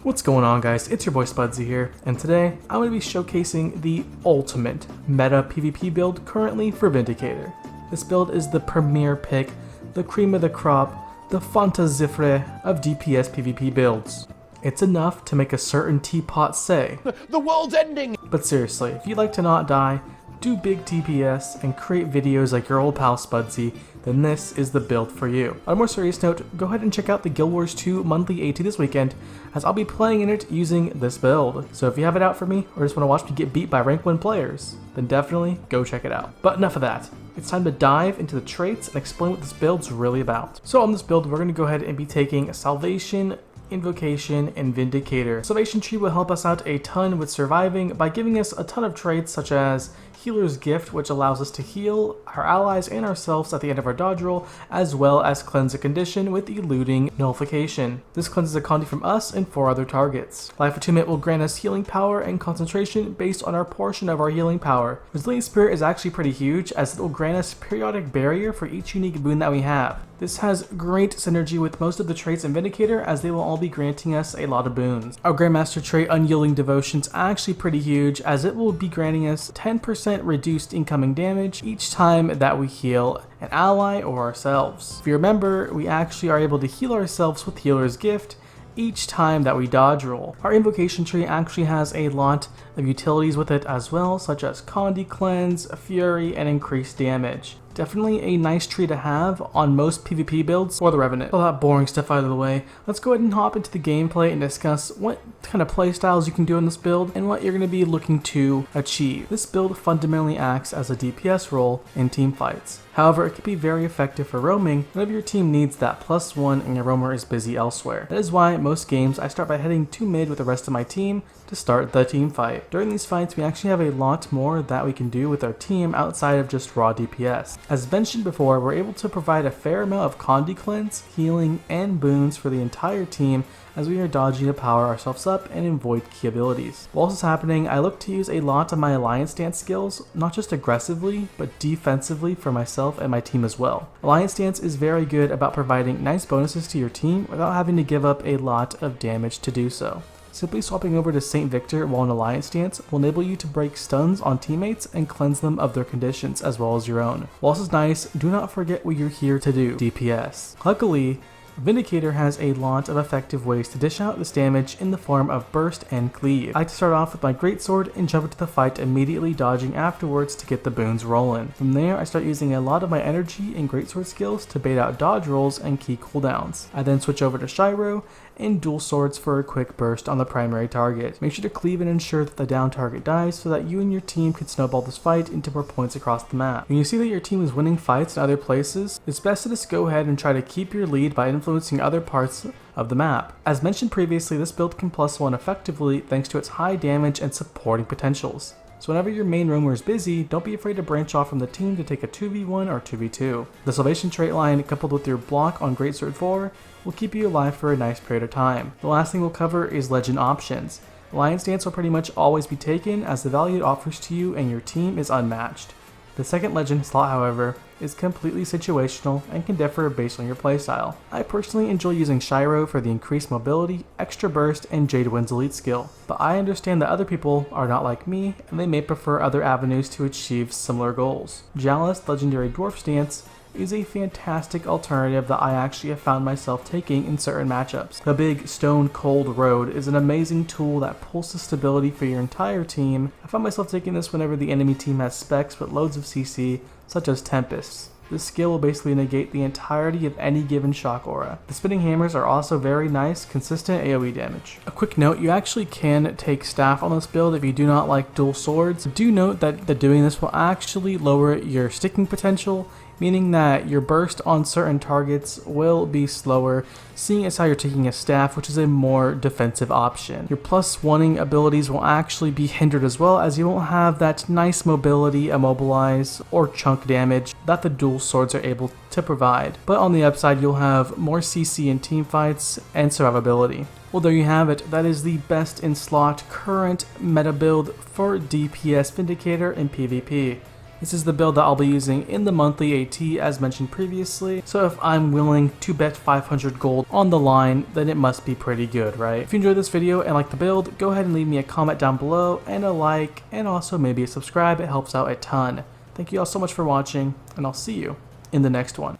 What's going on, guys? It's your boy Spudzie here, and today I'm going to be showcasing the ultimate meta PvP build currently for Vindicator. This build is the premier pick, the cream of the crop, the Fantasifre of DPS PvP builds. It's enough to make a certain teapot say, "The world's ending!" But seriously, if you'd like to not die, do big DPS, and create videos like your old pal Spudzie, then this is the build for you. On a more serious note, go ahead and check out the Guild Wars 2 monthly AT this weekend, as I'll be playing in it using this build. So if you have it out for me, or just want to watch me get beat by rank 1 players, then definitely go check it out. But enough of that. It's time to dive into the traits and explain what this build's really about. So on this build, we're going to go ahead and be taking Salvation, Invocation, and Vindicator. Salvation tree will help us out a ton with surviving by giving us a ton of traits such as Healer's Gift, which allows us to heal our allies and ourselves at the end of our dodge roll, as well as Cleanse a Condition with Eluding Nullification. This cleanses a Condi from us and 4 other targets. Life Attunement will grant us healing power and concentration based on our portion of our healing power. Resilient Spirit is actually pretty huge, as it will grant us periodic barrier for each unique boon that we have. This has great synergy with most of the traits in Vindicator, as they will all be granting us a lot of boons. Our Grandmaster trait, Unyielding Devotion, is actually pretty huge, as it will be granting us 10% reduced incoming damage each time that we heal an ally or ourselves. If you remember, we actually are able to heal ourselves with Healer's Gift each time that we dodge roll. Our Invocation tree actually has a lot of utilities with it as well, such as Condi Cleanse, Fury, and increased damage. Definitely a nice tree to have on most PvP builds for the Revenant. All that boring stuff out of the way, let's go ahead and hop into the gameplay and discuss what kind of playstyles you can do in this build and what you're going to be looking to achieve. This build fundamentally acts as a DPS role in team fights. However, it can be very effective for roaming whenever your team needs that +1 and your roamer is busy elsewhere. That is why most games I start by heading to mid with the rest of my team to start the team fight. During these fights, we actually have a lot more that we can do with our team outside of just raw DPS. As mentioned before, we're able to provide a fair amount of Condi Cleanse, healing, and boons for the entire team as we are dodging to power ourselves up and avoid key abilities. While this is happening, I look to use a lot of my Alliance Stance skills, not just aggressively, but defensively for myself and my team as well. Alliance Stance is very good about providing nice bonuses to your team without having to give up a lot of damage to do so. Simply swapping over to St. Victor while in Alliance Stance will enable you to break stuns on teammates and cleanse them of their conditions as well as your own. While this is nice, do not forget what you're here to do, DPS. Luckily, Vindicator has a lot of effective ways to dish out this damage in the form of burst and cleave. I like to start off with my greatsword and jump into the fight, immediately dodging afterwards to get the boons rolling. From there, I start using a lot of my energy and greatsword skills to bait out dodge rolls and key cooldowns. I then switch over to Shiro and dual swords for a quick burst on the primary target. Make sure to cleave and ensure that the down target dies so that you and your team can snowball this fight into more points across the map. When you see that your team is winning fights in other places, it's best to just go ahead and try to keep your lead by influencing other parts of the map. As mentioned previously, this build can +1 effectively thanks to its high damage and supporting potentials. So whenever your main roamer is busy, don't be afraid to branch off from the team to take a 2v1 or 2v2. The Salvation trait line, coupled with your block on Greatsword 4, will keep you alive for a nice period of time. The last thing we'll cover is legend options. Alliance Stance will pretty much always be taken, as the value it offers to you and your team is unmatched. The second legend slot, however, is completely situational and can differ based on your playstyle. I personally enjoy using Shiro for the increased mobility, extra burst, and Jadewin's elite skill, but I understand that other people are not like me and they may prefer other avenues to achieve similar goals. Jalus Legendary Dwarf Stance is a fantastic alternative that I actually have found myself taking in certain matchups. The big Stone Cold Road is an amazing tool that pulls the stability for your entire team. I found myself taking this whenever the enemy team has specs with loads of CC, such as Tempests. This skill will basically negate the entirety of any given shock aura. The spinning hammers are also very nice, consistent AoE damage. A quick note, you actually can take staff on this build if you do not like dual swords. Do note that doing this will actually lower your sticking potential, meaning that your burst on certain targets will be slower, seeing as how you're taking a staff, which is a more defensive option. Your +1ing abilities will actually be hindered as well, as you won't have that nice mobility, immobilize, or chunk damage that the dual swords are able to provide. But on the upside, you'll have more CC in team fights and survivability. Well, there you have it. That is the best in slot current meta build for DPS Vindicator in PvP. This is the build that I'll be using in the monthly AT as mentioned previously, so if I'm willing to bet 500 gold on the line, then it must be pretty good, right? If you enjoyed this video and like the build, go ahead and leave me a comment down below and a like, and also maybe a subscribe. It helps out a ton. Thank you all so much for watching, and I'll see you in the next one.